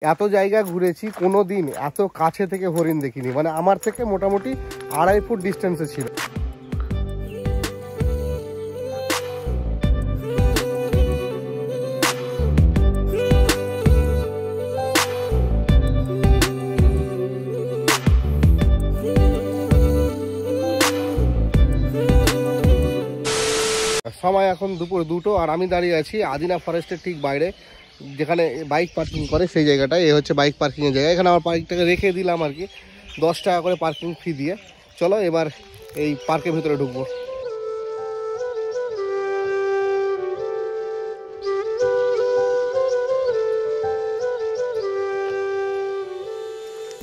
এত জায়গা ঘুরেছি, কোনো দিন এত কাছে থেকে হরিণ দেখিনি। মানে আমার থেকে মোটামুটি 2.5 ফুট ডিস্টেন্সে ছিল। সময় এখন দুপুর 2টো, আর আমি দাঁড়িয়ে আছি আদিনা ফরেস্টের ঠিক বাইরে, যেখানে বাইক পার্কিং করে সেই জায়গাটায়। এ হচ্ছে বাইক পার্কিংয়ের জায়গা। এখানে আমার বাইকটাকে রেখে দিলাম আর কি, 10 টাকা করে পার্কিং ফি দিয়ে। চলো এবার এই পার্কের ভিতরে ঢুকবো।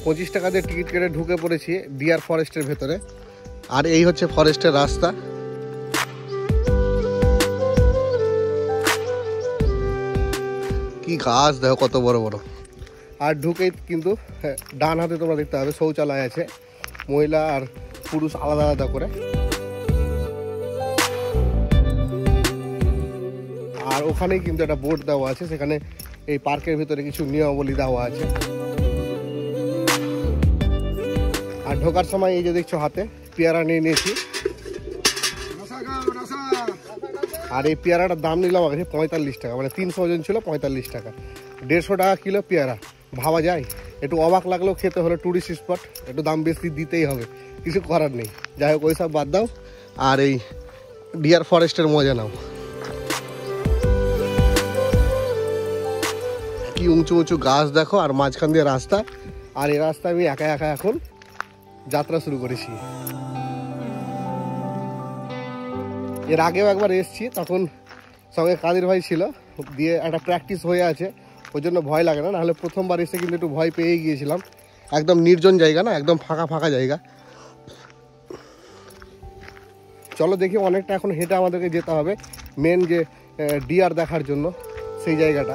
$25 টাকা দিয়ে টিকিট কেটে ঢুকে পড়েছি ডিয়ার ফরেস্টের ভেতরে। আর এই হচ্ছে ফরেস্টের রাস্তা। কি গাছ দেখো কত বড় বড়। আর ঢুকেই কিন্তু ডান হাতে তোমরা দেখতে পাবে শৌচালয় আছে, মহিলা আর পুরুষ আলাদা আলাদা করে। আর ওখানেই কিন্তু একটা বোর্ড দেওয়া আছে, সেখানে এই পার্কের ভিতরে কিছু নিয়মাবলী দেওয়া আছে। আর ঢোকার সময় এই যে দেখছো হাতে পেয়ারা নিয়ে নিয়েছি। আর এই পেয়ারাটার দাম নিলাম আমার কাছে 45 টাকা, মানে 300 ওজন ছিল 45 টাকা। 150 টাকা কিলো পেয়ারা, ভাবা যায়? একটু অবাক লাগলেও খেতে হলো, টুরিস্ট স্পট, একটু দাম বেশি দিতেই হবে, কিছু করার নেই। যাই হোক ওইসব বাদ দাও, আর এই ডিয়ার ফরেস্টের মজা নাও। কি উঁচু উঁচু গাছ দেখো, আর মাঝখান দিয়ে রাস্তা। আর এই রাস্তা আমি একা একা এখন যাত্রা শুরু করেছি। এর আগেও একবার এসেছি, তখন সঙ্গে কাদের ভাই ছিল, দিয়ে একটা প্র্যাকটিস হয়ে আছে, ওই জন্য ভয় লাগে না। নাহলে প্রথমবার এসে কিন্তু একটু ভয় পেয়ে গিয়েছিলাম। একদম নির্জন জায়গা না, একদম ফাঁকা ফাঁকা জায়গা। চলো দেখি, অনেকটা এখন হেঁটে আমাদেরকে যেতে হবে মেন যে ডিয়ার দেখার জন্য সেই জায়গাটা।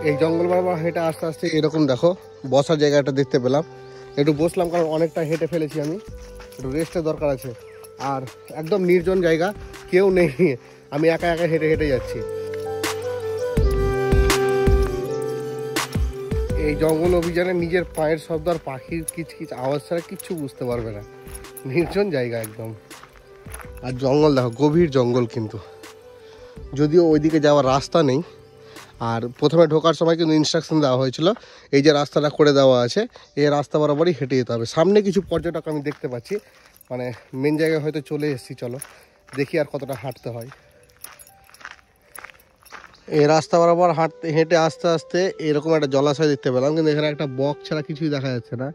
এই জঙ্গল বারবার হেঁটে আস্তে আস্তে এরকম দেখো বসার জায়গাটা দেখতে পেলাম। একটু বসলাম, কারণ অনেকটা হেঁটে ফেলেছি আমি, একটু রেস্টের দরকার আছে। আর একদম নির্জন জায়গা, কেউ নেই, আমি একা একা হেঁটে হেঁটে যাচ্ছি। এই জঙ্গল অভিযানে নিজের পায়ের শব্দ আর পাখির কিচকিচ আওয়াজ ছাড়া কিচ্ছু বুঝতে পারবে না। নির্জন জায়গা একদম। আর জঙ্গল দেখো, গভীর জঙ্গল কিন্তু, যদিও ওইদিকে যাওয়ার রাস্তা নেই। আর প্রথমে ঢোকার সময় কিন্তু ইনস্ট্রাকশন দেওয়া হয়েছিল, এই যে রাস্তাটা করে দেওয়া আছে, এই রাস্তা বরাবরই হেঁটে যেতে হবে। সামনে কিছু পর্যটক আমি দেখতে পাচ্ছি, মানে মেন জায়গায় হয়তো চলে এসেছি। চলো দেখি আর কতটা হাঁটতে হয়। এই রাস্তা বরাবর হেঁটে আস্তে আস্তে এরকম একটা জলাশয় দেখতে পেলাম, কিন্তু এখানে একটা বক ছাড়া কিছুই দেখা যাচ্ছে না।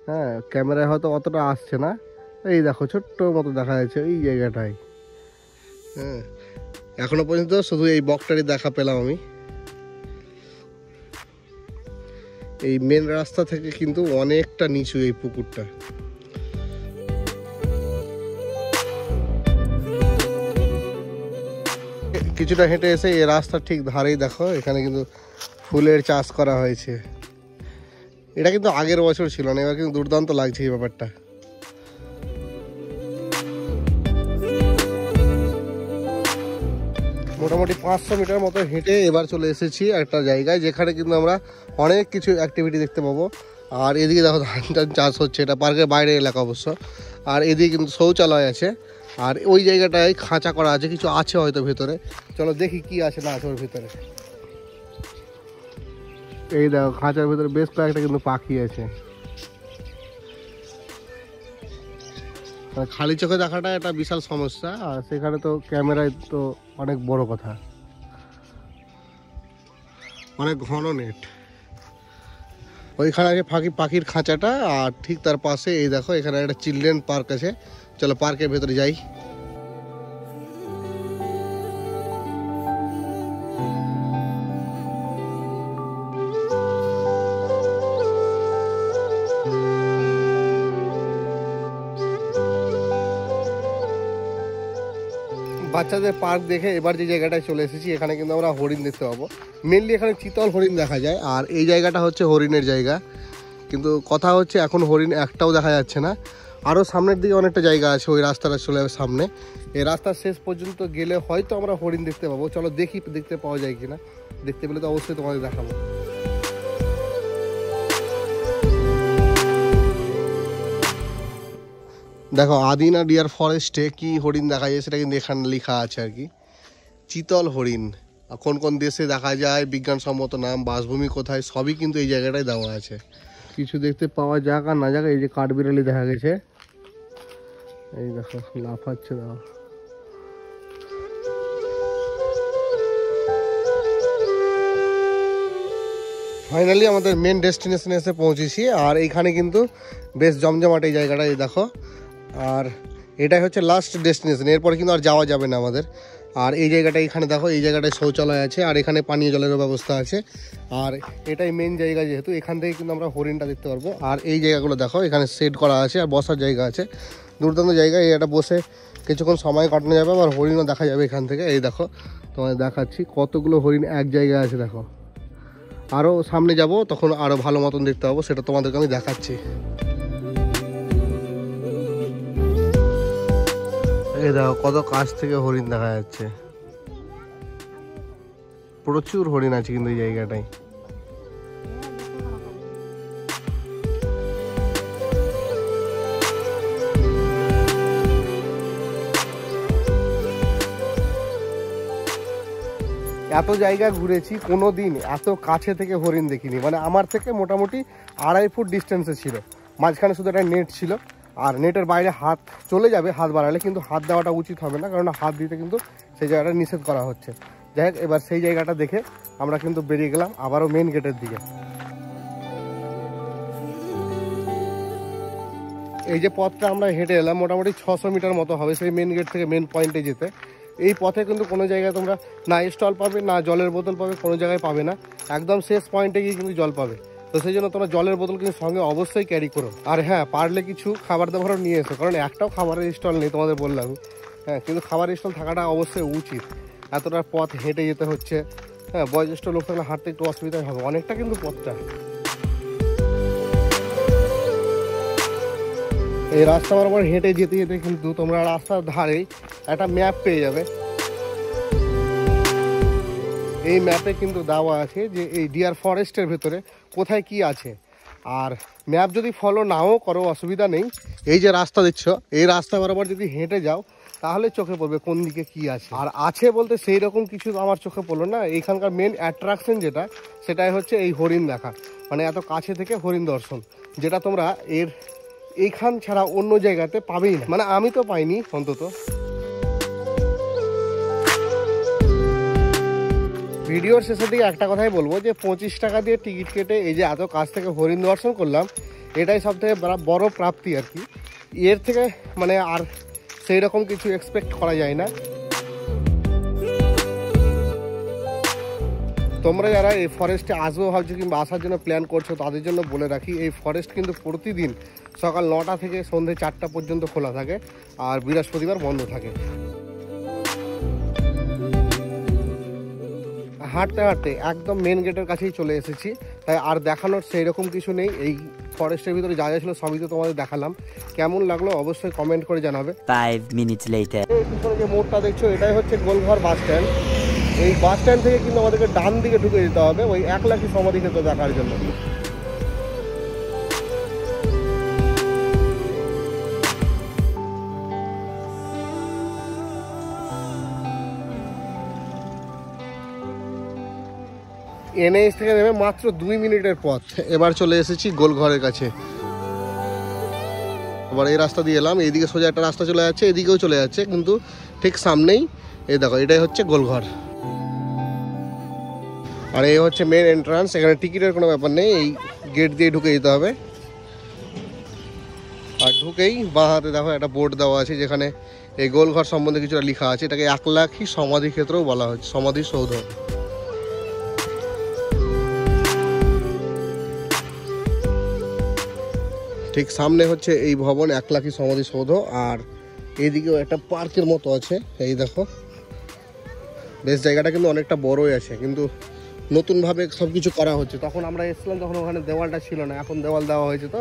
হ্যাঁ, ক্যামেরায় হয়তো অতটা আসছে না। এই দেখো ছোট্ট মতো দেখা যাচ্ছে এই জায়গাটায়। হ্যাঁ, এখনো পর্যন্ত শুধু এই বকটারই দেখা পেলাম আমি। এই মেন রাস্তা থেকে কিন্তু অনেকটা নিচু এই পুকুরটা। কিছুটা হেঁটে এসে এই রাস্তার ঠিক ধারেই দেখো, এখানে কিন্তু ফুলের চাষ করা হয়েছে। এটা কিন্তু আগের বছর ছিল না, এবার কিন্তু দুর্দান্ত লাগছে এই ব্যাপারটা। মোটামুটি 500 মিটার মতো হেঁটে এবার চলে এসেছি একটা জায়গায়, যেখানে কিন্তু আমরা অনেক কিছু অ্যাক্টিভিটি দেখতে পাবো। আর এদিকে দেখো ধান চাষ হচ্ছে, এটা পার্কের বাইরে এলাকা অবশ্য। আর এদিকে কিন্তু শৌচালয় আছে, আর ওই জায়গাটায় খাঁচা করা আছে, কিছু আছে হয়তো ভেতরে। চলো দেখি কি আছে না আছে ওর ভিতরে। এই দেখো খাঁচার ভিতরে বেশ কয়েকটা কিন্তু পাখি আছে। খালি চোখে দেখাটা একটা বিশাল সমস্যা, আর সেখানে তো ক্যামেরায় তো অনেক বড় কথা। অনেক ঘন নেট। ওইখানে আছে পাখির খাঁচাটা, আর ঠিক তার পাশে এই দেখো এখানে একটা চিলড্রেন পার্ক আছে। চলো পার্কের ভেতরে যাই। বাচ্চাদের পার্ক দেখে এবার যে জায়গাটায় চলে এসেছি, এখানে কিন্তু আমরা হরিণ দেখতে পাবো। মেনলি এখানে চিতল হরিণ দেখা যায়, আর এই জায়গাটা হচ্ছে হরিণের জায়গা। কিন্তু কথা হচ্ছে এখন হরিণ একটাও দেখা যাচ্ছে না। আরও সামনের দিকে অনেকটা জায়গা আছে, ওই রাস্তাটা চলে যাবে সামনে, এই রাস্তার শেষ পর্যন্ত গেলে হয়তো আমরা হরিণ দেখতে পাবো। চলো দেখি দেখতে পাওয়া যায় কিনা, দেখতে পেলে তো অবশ্যই তোমাদের দেখাবো। দেখো আদিনা ডিয়ার ফরেস্টে কি হরিণ দেখা যায় সেটা কিন্তু এখানে লেখা আছে আর কি, চিতল হরিণ। কোন কোন দেশে দেখা যায়, বিজ্ঞানসম্মত নাম, বাসভূমি কোথায়, সবই কিন্তু এই জায়গাটায় দেওয়া আছে। কিছু দেখতে পাওয়া যাক আর না যাক, এই যে কাঠবিড়ালি দেখা গেছে, এই দেখো লাফাচ্ছে। দেখো ফাইনালি আমাদের মেন ডেস্টিনেশনে এসে পৌঁছেছি। আর এইখানে কিন্তু বেশ জমজমাট এই জায়গাটা, এই দেখো। আর এটাই হচ্ছে লাস্ট ডেস্টিনেশন, এরপরে কিন্তু আর যাওয়া যাবে না আমাদের। আর এই জায়গাটা এখানে দেখো, এই জায়গাটায় শৌচালয় আছে আর এখানে পানীয় জলেরও ব্যবস্থা আছে। আর এটাই মেন জায়গা যেহেতু, এখান থেকে কিন্তু আমরা হরিণটা দেখতে পারবো। আর এই জায়গাগুলো দেখো, এখানে সেট করা আছে আর বসার জায়গা আছে, দুর্দান্ত জায়গা। এটা বসে কিছুক্ষণ সময় কাটানো যাবে, আর হরিণও দেখা যাবে এখান থেকে। এই দেখো তোমাদের দেখাচ্ছি কতগুলো হরিণ এক জায়গায় আছে দেখো। আরও সামনে যাব তখন আরও ভালো মতন দেখতে পাবো, সেটা তোমাদেরকে আমি দেখাচ্ছি। এই দেখো কত কাছ থেকে হরিণ দেখা যাচ্ছে, প্রচুর হরিণ আছে কিন্তু এই জায়গাটায়। এত জায়গা ঘুরেছি, কোনো দিন এত কাছে থেকে হরিণ দেখিনি। মানে আমার থেকে মোটামুটি 2.5 ফুট ডিস্টেন্সে ছিল, মাঝখানে শুধু একটা নেট ছিল। আর নেটের বাইরে হাত চলে যাবে হাত বাড়ালে, কিন্তু হাত দেওয়াটা উচিত হবে না, কারণ হাত দিতে কিন্তু সেই জায়গাটা নিষেধ করা হচ্ছে। যাই হোক, এবার সেই জায়গাটা দেখে আমরা কিন্তু বেরিয়ে গেলাম আবারও মেন গেটের দিকে। এই যে পথটা আমরা হেঁটে এলাম, মোটামুটি 600 মিটার মতো হবে সেই মেন গেট থেকে মেন পয়েন্টে যেতে। এই পথে কিন্তু কোনো জায়গায় তোমরা না স্টল পাবে, না জলের বোতল পাবে, কোনো জায়গায় পাবে না। একদম শেষ পয়েন্টে গিয়ে কিন্তু জল পাবে। তো সেই জন্য তোমরা জলের বোতল কিন্তু সঙ্গে অবশ্যই ক্যারি করো। আর হ্যাঁ, পারলে কিছু খাবার দাবারও নিয়ে এসো, কারণ একটাও খাবারের স্টল নেই তোমাদের বললাম। হ্যাঁ, কিন্তু খাবারের স্টল থাকাটা অবশ্যই উচিত। এতটা পথ হেঁটে যেতে হচ্ছে, হ্যাঁ, বয়োজ্যেষ্ঠ লোক থাকলে হাঁটতে একটু অসুবিধাই হবে, অনেকটা কিন্তু পথটা। এই রাস্তা বরাবর হেঁটে যেতে যেতে কিন্তু তোমরা রাস্তার ধারে একটা ম্যাপ পেয়ে যাবে। এই ম্যাপে কিন্তু দেওয়া আছে যে এই ডিয়ার ফরেস্টের ভেতরে কোথায় কি আছে। আর ম্যাপ যদি ফলো নাও করো অসুবিধা নেই, এই যে রাস্তা দেখছো, এই রাস্তা বরাবর যদি হেঁটে যাও তাহলে চোখে পড়বে কোন দিকে কি আছে। আর আছে বলতে সেই রকম কিছু আমার চোখে পড়লো না। এইখানকার মেন অ্যাট্রাকশন যেটা, সেটাই হচ্ছে এই হরিণ দেখা, মানে এত কাছে থেকে হরিণ দর্শন, যেটা তোমরা এইখান ছাড়া অন্য জায়গাতে পাবেই না, মানে আমি তো পাইনি অন্তত। ভিডিওর শেষের দিকে একটা কথাই বলবো যে 25 টাকা দিয়ে টিকিট কেটে এই যে এত কাছ থেকে হরিণ দর্শন করলাম, এটাই সব থেকে বড় প্রাপ্তি আর কি। এর থেকে মানে আর সেই রকম কিছু এক্সপেক্ট করা যায় না। তোমরা যারা এই ফরেস্টে আসবো ভাবছো কিংবা আসার জন্য প্ল্যান করছো, তাদের জন্য বলে রাখি এই ফরেস্ট কিন্তু প্রতিদিন সকাল 9টা থেকে সন্ধ্যে 4টা পর্যন্ত খোলা থাকে, আর বৃহস্পতিবার বন্ধ থাকে। হাঁটতে হাঁটতে একদম মেন গেটের কাছেই চলে এসেছি, তাই আর দেখানোর সেই রকম কিছু নেই। এই ফরেস্টের ভিতরে যা যা ছিল সবই তো তোমাদের দেখালাম। কেমন লাগলো অবশ্যই কমেন্ট করে জানাবে। 5 minutes later, এই পিছনে যে মোড়টা দেখছো, এটাই হচ্ছে গোলঘর বাস স্ট্যান্ড। এই বাস স্ট্যান্ড থেকে কিন্তু আমাদেরকে ডান দিকে ঢুকে যেতে হবে ওই 1 লাখি সমাধি ক্ষেত্র দেখার জন্য। এনএইচ থেকে নেমে মাত্র 2 মিনিটের পথ, এবার চলে এসেছি গোলঘরের কাছে। এবার এই রাস্তা দিয়ে এলাম, এইদিকে সোজা একটা রাস্তা চলে যাচ্ছে, এদিকেও চলে যাচ্ছে, কিন্তু ঠিক সামনেই এই দেখো, এটাই হচ্ছে গোলঘর। আর এই হচ্ছে মেন এন্ট্রান্স, এখানে টিকিটের কোনো ব্যাপার নেই, এই গেট দিয়ে ঢুকে যেতে হবে। আর ঢুকেই বাঁ হাতে দেখো একটা বোর্ড দেওয়া আছে, যেখানে এই গোলঘর সম্বন্ধে কিছুটা লেখা আছে। এটাকে 1 লাখি সমাধি ক্ষেত্রও বলা হচ্ছে, সমাধিসৌধ। ঠিক সামনে হচ্ছে এই ভবন 1 লাখি সমাধিসৌধ। আর এইদিকেও একটা পার্কের মতো আছে, এই দেখো। বেশ জায়গাটা কিন্তু অনেকটা বড়ই আছে, কিন্তু নতুনভাবে সব কিছু করা হচ্ছে। তখন আমরা এসেছিলাম তখন ওখানে দেওয়ালটা ছিল না, এখন দেওয়াল দেওয়া হয়েছে। তো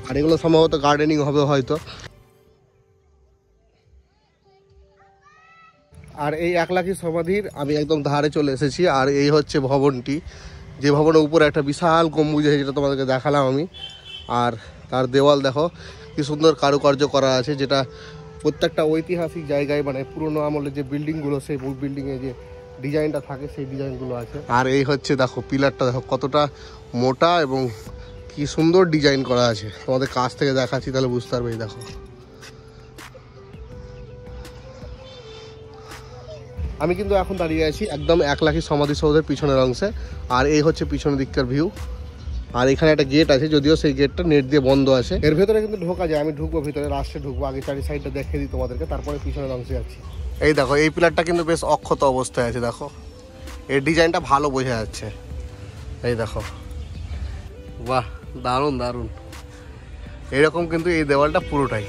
আর এগুলো সম্ভবত গার্ডেনিং হবে হয়তো। আর এই একলাখী সমাধির আমি একদম ধারে চলে এসেছি। আর এই হচ্ছে ভবনটি, যে ভবনের উপরে একটা বিশাল গম্বুজ আছে, যেটা তোমাদেরকে দেখালাম আমি। আর তার দেওয়াল দেখো কি সুন্দর কারুকার্য করা আছে, যেটা প্রত্যেকটা ঐতিহাসিক জায়গায় মানে পুরোনো আমলের যে বিল্ডিংগুলো, সেই বিল্ডিংয়ে যে ডিজাইনটা থাকে সেই ডিজাইনগুলো আছে। আর এই হচ্ছে দেখো পিলারটা দেখো কতটা মোটা এবং কি সুন্দর ডিজাইন করা আছে। তোমাদের কাছ থেকে দেখাচ্ছি তাহলে বুঝতে পারবে। এই দেখো, আমি কিন্তু এখন দাঁড়িয়ে আছি একদম একলাখী সমাধিসৌধের পিছনের অংশে। আর এই হচ্ছে পিছনের দিককার ভিউ। আর এখানে একটা গেট আছে, যদিও সেই গেটটা নেট দিয়ে বন্ধ আছে। এর ভেতরে কিন্তু ঢোকা যায়, আমি ঢুকবো ভিতরে, রাস্তায় ঢুকবো। আগে চারি সাইডটা দেখিয়ে দিই তোমাদেরকে, তারপরে পিছনের অংশে যাচ্ছি। এই দেখো, এই পিলারটা কিন্তু বেশ অক্ষত অবস্থায় আছে। দেখো এর ডিজাইনটা ভালো বোঝা যাচ্ছে। এই দেখো, বাহ, দারুণ দারুণ। এরকম কিন্তু এই দেওয়ালটা পুরোটাই।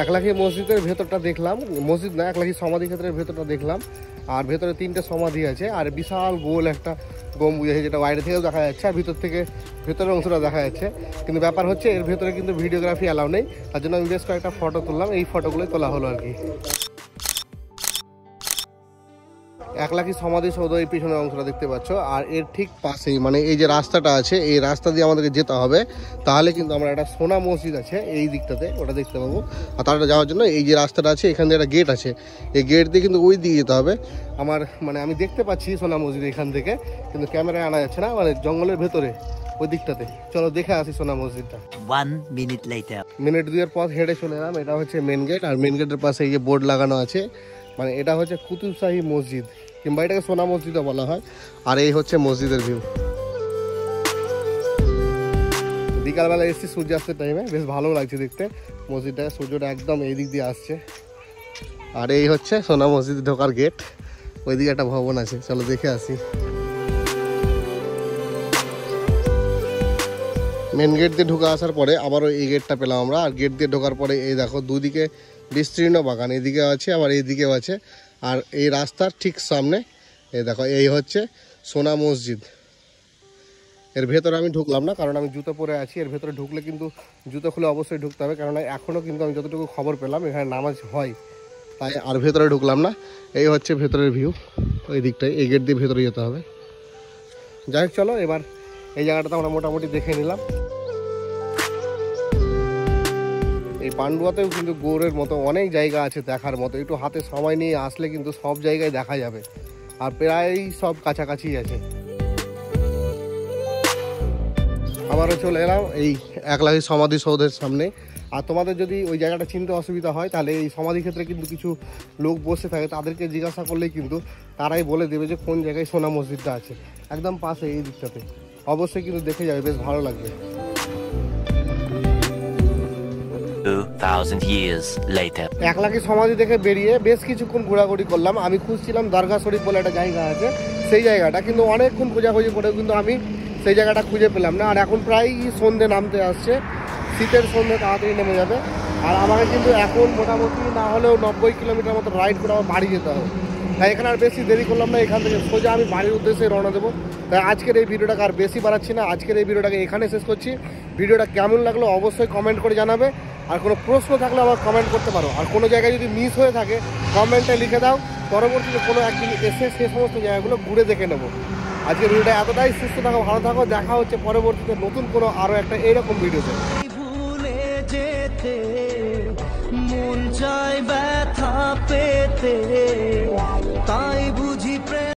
একলাখী মসজিদের ভেতরটা দেখলাম, মসজিদ না, একলাখী সমাধি ক্ষেত্রের ভেতরটা দেখলাম। আর ভেতরে 3টে সমাধি আছে, আর বিশাল গোল একটা গম্বুজ আছে, যেটা বাইরে থেকেও দেখা যাচ্ছে আর ভিতর থেকে ভেতরের অংশটা দেখা যাচ্ছে। কিন্তু ব্যাপার হচ্ছে এর ভেতরে কিন্তু ভিডিওগ্রাফি অ্যালাউ নেই, তার জন্য আমি বেশ কয়েকটা ফটো তুললাম। এই ফটোগুলোই তোলা হলো আর কি। একলাখী সমাধিসৌধ এই পিছনের অংশটা দেখতে পাচ্ছ। আর এর ঠিক পাশেই মানে এই যে রাস্তাটা আছে, এই রাস্তা দিয়ে আমাদেরকে যেতে হবে। তাহলে কিন্তু আমরা একটা সোনা মসজিদ আছে এই দিকটাতে, ওটা দেখতে পাবো। আর তারটা যাওয়ার জন্য এই যে রাস্তাটা আছে, এখান দিয়ে একটা গেট আছে, এই গেট দিয়ে কিন্তু ওই দিকে যেতে হবে। আমার মানে আমি দেখতে পাচ্ছি সোনা মসজিদ এখান থেকে, কিন্তু ক্যামেরায় আনা যাচ্ছে না, মানে জঙ্গলের ভেতরে ওই দিকটাতে। চলো দেখে আসি সোনা মসজিদটা। 1 minute later মিনিট 2-এর পথ হেঁটে চলে এলাম। এটা হচ্ছে মেন গেট। আর মেন গেটের পাশে এই যে বোর্ড লাগানো আছে, মানে এটা হচ্ছে কুতুব শাহী মসজিদ, কিংবা এটাকে সোনা মসজিদও বলা হয়। আর এই হচ্ছে মসজিদের ভিউ। বিকালবেলা এসেছি সূর্যাস্তের টাইমে, বেশ ভালো লাগছে দেখতে মসজিদটা। সূর্যটা একদম এই দিক দিয়ে আসছে। আর এই হচ্ছে সোনা মসজিদ ঢোকার গেট। ওইদিকে একটা ভবন আছে, চলো দেখে আসি। মেন গেট দিয়ে ঢুকে আসার পরে আবারও এই গেটটা পেলাম আমরা। আর গেট দিয়ে ঢোকার পরে এই দেখো দুদিকে বিস্তীর্ণ বাগান, এদিকে আছে আবার এইদিকেও আছে। আর এই রাস্তার ঠিক সামনে এই দেখো, এই হচ্ছে সোনা মসজিদ। এর ভেতরে আমি ঢুকলাম না, কারণ আমি জুতো পরে আছি। এর ভেতরে ঢুকলে কিন্তু জুতো খুলে অবশ্যই ঢুকতে হবে, কারণ এখনও কিন্তু আমি যতটুকু খবর পেলাম এখানে নামাজ হয়, তাই আর ভেতরে ঢুকলাম না। এই হচ্ছে ভেতরের ভিউ, ওই দিকটায় এই গেট দিয়ে ভেতরে যেতে হবে। যাই হোক, চলো এবার এই জায়গাটাতে আমরা মোটামুটি দেখে নিলাম। এই পান্ডুয়াতেও কিন্তু গৌড়ের মতো অনেক জায়গা আছে দেখার মতো। একটু হাতে সময় নিয়ে আসলে কিন্তু সব জায়গায় দেখা যাবে, আর প্রায় সব কাছাকাছি আছে। আবারও চলে এলাম এই একলাখী সমাধিসৌধের সামনে। আর তোমাদের যদি ওই জায়গাটা চিনতে অসুবিধা হয়, তাহলে এই সমাধি ক্ষেত্রে কিন্তু কিছু লোক বসে থাকে, তাদেরকে জিজ্ঞাসা করলেই কিন্তু তারাই বলে দেবে যে কোন জায়গায় সোনা মসজিদটা আছে। একদম পাশে এই দিকটাতে, অবশ্যই কিন্তু দেখে যাবে, বেশ ভালো লাগবে। 2000 years later একলাখী সমাধি থেকে বেরিয়ে বেশ কিছুক্ষণ ঘোরাঘুরি করলাম। আমি খুঁজছিলাম দরগা শরীফ বলে একটা জায়গা আছে, সেই জায়গাটা, কিন্তু অনেকক্ষণ খোঁজাখুঁজি করে কিন্তু আমি সেই জায়গাটা খুঁজে পেলাম না। আর এখন প্রায় সন্ধে নামতে আসছে, শীতের সন্ধে তাড়াতাড়ি নেমে যাবে। আর আমাকে কিন্তু এখন মোটামুটি না হলেও 90 কিলোমিটার মতো রাইড করে আমার বাড়ি যেতে হবে। তাই এখানে আর বেশি দেরি করলাম না, এখান থেকে সোজা আমি বাড়ির উদ্দেশ্যে রওনা দেবো। তাই আজকের এই ভিডিওটাকে আর বেশি বাড়াচ্ছি না, আজকের এই ভিডিওটাকে এখানে শেষ করছি। ভিডিওটা কেমন লাগলো অবশ্যই কমেন্ট করে জানাবে। আর কোনো প্রশ্ন থাকলে আবার কমেন্ট করতে পারো। আর কোনো জায়গায় যদি মিস হয়ে থাকে কমেন্টে লিখে দাও, পরবর্তীতে কোনো একদিন এসে সে সমস্ত জায়গাগুলো ঘুরে দেখে নেবো। আজকের ভিডিওটা এতটাই, সুস্থ থাকো, ভালো থাকো, দেখা হচ্ছে পরবর্তীতে নতুন কোনো আরও একটা এইরকম ভিডিওতে। ভুলে যেতে মন চায় ব্যথা পেতে।